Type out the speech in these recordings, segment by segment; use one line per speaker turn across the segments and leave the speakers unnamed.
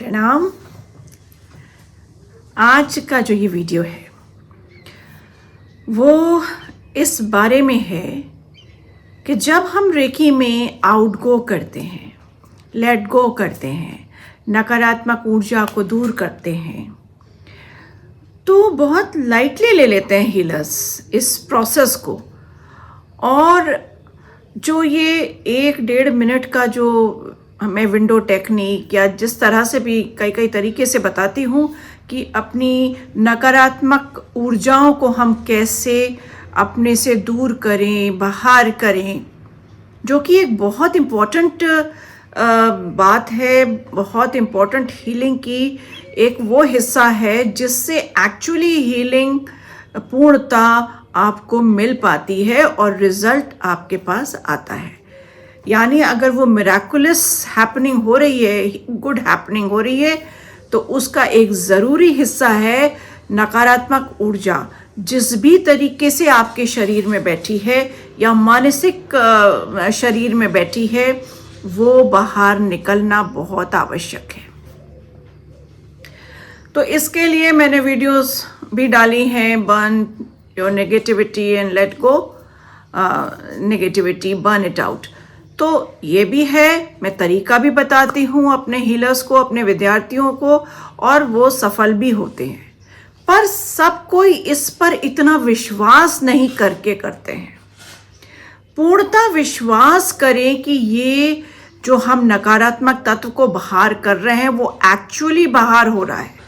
प्रणाम। आज का जो ये वीडियो है वो इस बारे में है कि जब हम रेकी में आउट गो करते हैं, लेट गो करते हैं, नकारात्मक ऊर्जा को दूर करते हैं, तो बहुत लाइटली ले लेते हैं हीलर्स इस प्रोसेस को। और जो ये 1-1.5 मिनट का जो मैं विंडो टेक्निक या जिस तरह से भी कई तरीके से बताती हूँ कि अपनी नकारात्मक ऊर्जाओं को हम कैसे अपने से दूर करें, बाहर करें, जो कि एक बहुत इम्पोर्टेंट बात है, बहुत इम्पोर्टेंट हीलिंग की एक वो हिस्सा है जिससे एक्चुअली हीलिंग पूर्णता आपको मिल पाती है और रिजल्ट आपके पास आता है। यानी अगर वो मिराकुलस हैपनिंग हो रही है, गुड हैपनिंग हो रही है, तो उसका एक ज़रूरी हिस्सा है नकारात्मक ऊर्जा जिस भी तरीके से आपके शरीर में बैठी है या मानसिक शरीर में बैठी है, वो बाहर निकलना बहुत आवश्यक है। तो इसके लिए मैंने वीडियोस भी डाली हैं, burn your negativity and let go negativity, burn it out. तो ये भी है, मैं तरीका भी बताती हूँ अपने हीलर्स को, अपने विद्यार्थियों को, और वो सफल भी होते हैं। पर सब कोई इस पर इतना विश्वास नहीं करके करते हैं। पूर्णतः विश्वास करें कि ये जो हम नकारात्मक तत्व को बाहर कर रहे हैं वो एक्चुअली बाहर हो रहा है।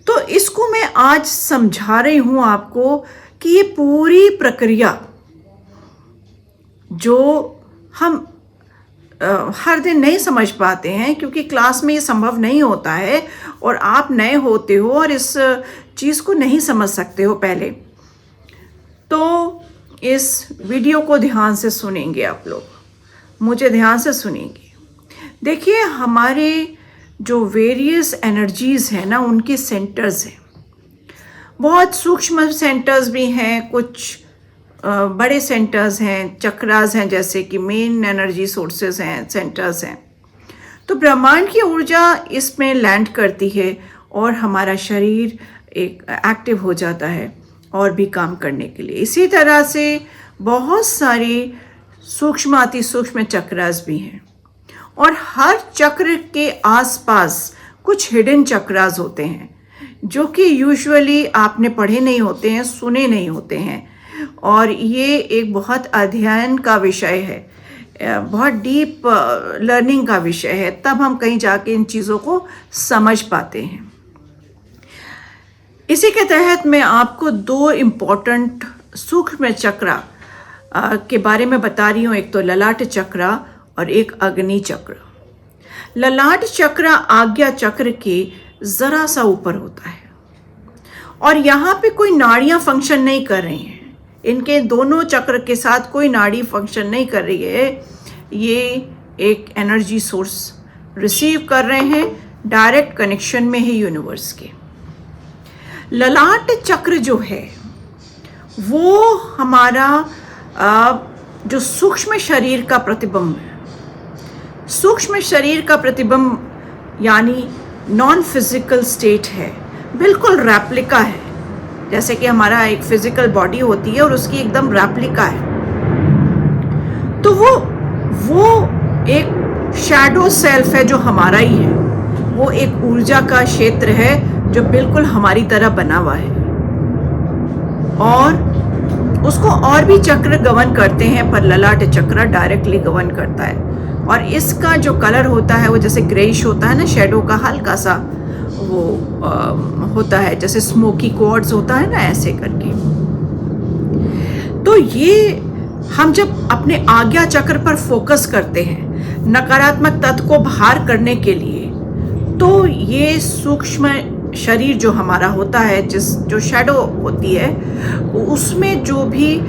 तो इसको मैं आज समझा रही हूँ आपको कि ये पूरी प्रक्रिया जो हम हर दिन नहीं समझ पाते हैं, क्योंकि क्लास में ये संभव नहीं होता है और आप नए होते हो और इस चीज़ को नहीं समझ सकते हो पहले, तो इस वीडियो को ध्यान से सुनेंगे आप लोग, मुझे ध्यान से सुनेंगे। देखिए, हमारे जो वेरियस एनर्जीज़ हैं ना, उनके सेंटर्स हैं, बहुत सूक्ष्म सेंटर्स भी हैं, कुछ बड़े सेंटर्स हैं, चक्रास हैं, जैसे कि मेन एनर्जी सोर्सेज हैं, सेंटर्स हैं। तो ब्रह्मांड की ऊर्जा इसमें लैंड करती है और हमारा शरीर एक एक्टिव हो जाता है और भी काम करने के लिए। इसी तरह से बहुत सारे सूक्ष्म अति सूक्ष्म चक्रास भी हैं और हर चक्र के आसपास कुछ हिडन चक्रास होते हैं जो कि यूजुअली आपने पढ़े नहीं होते हैं, सुने नहीं होते हैं, और ये एक बहुत अध्ययन का विषय है, बहुत डीप लर्निंग का विषय है, तब हम कहीं जाके इन चीज़ों को समझ पाते हैं। इसी के तहत मैं आपको 2 इम्पॉर्टेंट सूक्ष्म चक्र के बारे में बता रही हूँ। एक तो ललाट चक्र और एक अग्नि चक्र। ललाट चक्र आज्ञा चक्र के ज़रा सा ऊपर होता है और यहाँ पे कोई नाड़ियाँ फंक्शन नहीं कर रही हैं। इनके दोनों चक्र के साथ कोई नाड़ी फंक्शन नहीं कर रही है। ये एक एनर्जी सोर्स रिसीव कर रहे हैं, डायरेक्ट कनेक्शन में है यूनिवर्स के। ललाट चक्र जो है वो हमारा जो सूक्ष्म शरीर का प्रतिबिंब है। सूक्ष्म शरीर का प्रतिबिंब यानी नॉन फिजिकल स्टेट है, बिल्कुल रेप्लिका है, जैसे कि हमारा एक फिजिकल बॉडी होती है और उसकी एकदम रेप्लिका है। तो वो एक शैडो सेल्फ है जो हमारा ही है, वो एक ऊर्जा का क्षेत्र है जो बिल्कुल हमारी तरह बना हुआ है, और उसको और भी चक्र गवर्न करते हैं, पर ललाट चक्र डायरेक्टली गवर्न करता है। और इसका जो कलर होता है वो जैसे ग्रेइश होता है ना, शेडो का हल्का सा वो होता है, जैसे स्मोकी क्वार्ट्ज होता है ना, ऐसे करके। तो ये हम जब अपने आज्ञा चक्र पर फोकस करते हैं नकारात्मक तत्व को बाहर करने के लिए, तो ये सूक्ष्म शरीर जो हमारा होता है, जो शैडो होती है, उसमें जो भी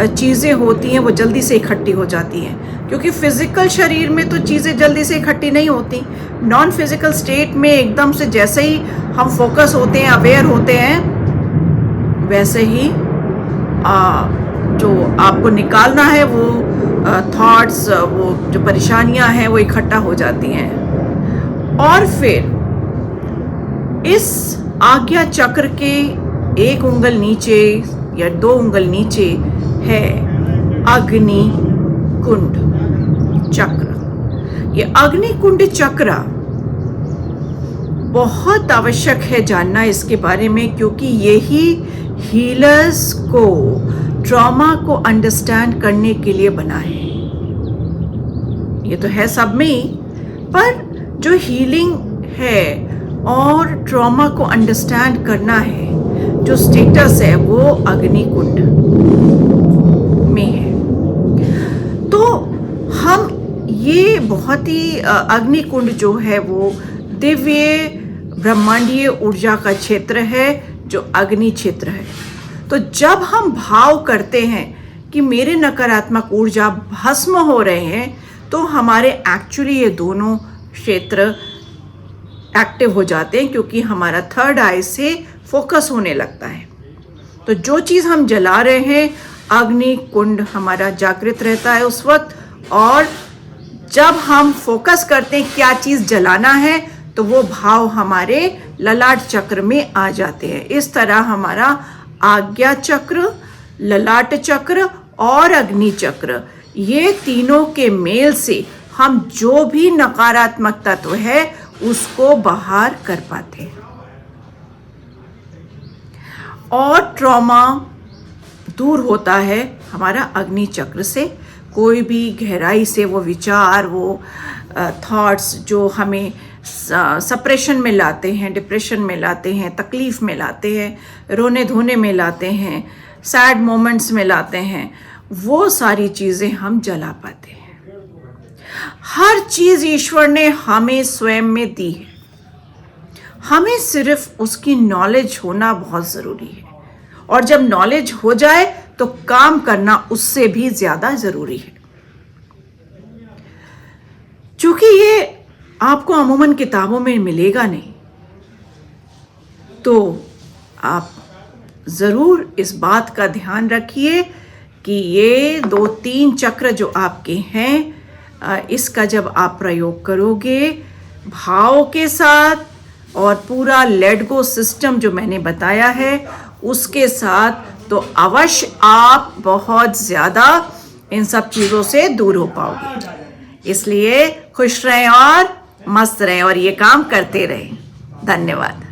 चीज़ें होती हैं वो जल्दी से इकट्ठी हो जाती हैं, क्योंकि फिजिकल शरीर में तो चीज़ें जल्दी से इकट्ठी नहीं होती। नॉन फिजिकल स्टेट में एकदम से जैसे ही हम फोकस होते हैं, अवेयर होते हैं, वैसे ही जो आपको निकालना है वो थॉट्स, वो जो परेशानियां हैं वो इकट्ठा हो जाती हैं। और फिर इस आज्ञा चक्र के एक उंगल नीचे या 2 उंगल नीचे है अग्नि कुंड चक्र। ये अग्नि कुंड चक्र बहुत आवश्यक है जानना इसके बारे में, क्योंकि यही हीलर्स को ट्रॉमा को अंडरस्टैंड करने के लिए बना है। ये तो है सब में, पर जो हीलिंग है और ट्रॉमा को अंडरस्टैंड करना है, जो स्टेटस है वो अग्नि कुंड में है। तो हम ये बहुत ही अग्नि कुंड जो है वो दिव्य ब्रह्मांडीय ऊर्जा का क्षेत्र है, जो अग्नि क्षेत्र है। तो जब हम भाव करते हैं कि मेरे नकारात्मक ऊर्जा भस्म हो रहे हैं, तो हमारे एक्चुअली ये दोनों क्षेत्र एक्टिव हो जाते हैं, क्योंकि हमारा थर्ड आई से फोकस होने लगता है। तो जो चीज़ हम जला रहे हैं, अग्नि कुंड हमारा जागृत रहता है उस वक्त, और जब हम फोकस करते हैं क्या चीज़ जलाना है, तो वो भाव हमारे ललाट चक्र में आ जाते हैं। इस तरह हमारा आज्ञा चक्र, ललाट चक्र और अग्नि चक्र, ये तीनों के मेल से हम जो भी नकारात्मक तत्व है उसको बाहर कर पाते हैं। और ट्रॉमा दूर होता है हमारा अग्नि चक्र से। कोई भी गहराई से वो विचार, वो थॉट्स जो हमें सप्रेशन में लाते हैं, डिप्रेशन में लाते हैं, तकलीफ में लाते हैं, रोने धोने में लाते हैं, सैड मोमेंट्स में लाते हैं, वो सारी चीज़ें हम जला पाते हैं। हर चीज़ ईश्वर ने हमें स्वयं में दी है, हमें सिर्फ उसकी नॉलेज होना बहुत ज़रूरी है। और जब नॉलेज हो जाए तो काम करना उससे भी ज़्यादा ज़रूरी है। चूंकि ये आपको अमूमन किताबों में मिलेगा नहीं, तो आप ज़रूर इस बात का ध्यान रखिए कि ये 2-3 चक्र जो आपके हैं, इसका जब आप प्रयोग करोगे भाव के साथ और पूरा लेट गो सिस्टम जो मैंने बताया है उसके साथ, तो अवश्य आप बहुत ज़्यादा इन सब चीज़ों से दूर हो पाओगे। इसलिए खुश रहें और मस्त रहें और ये काम करते रहें। धन्यवाद।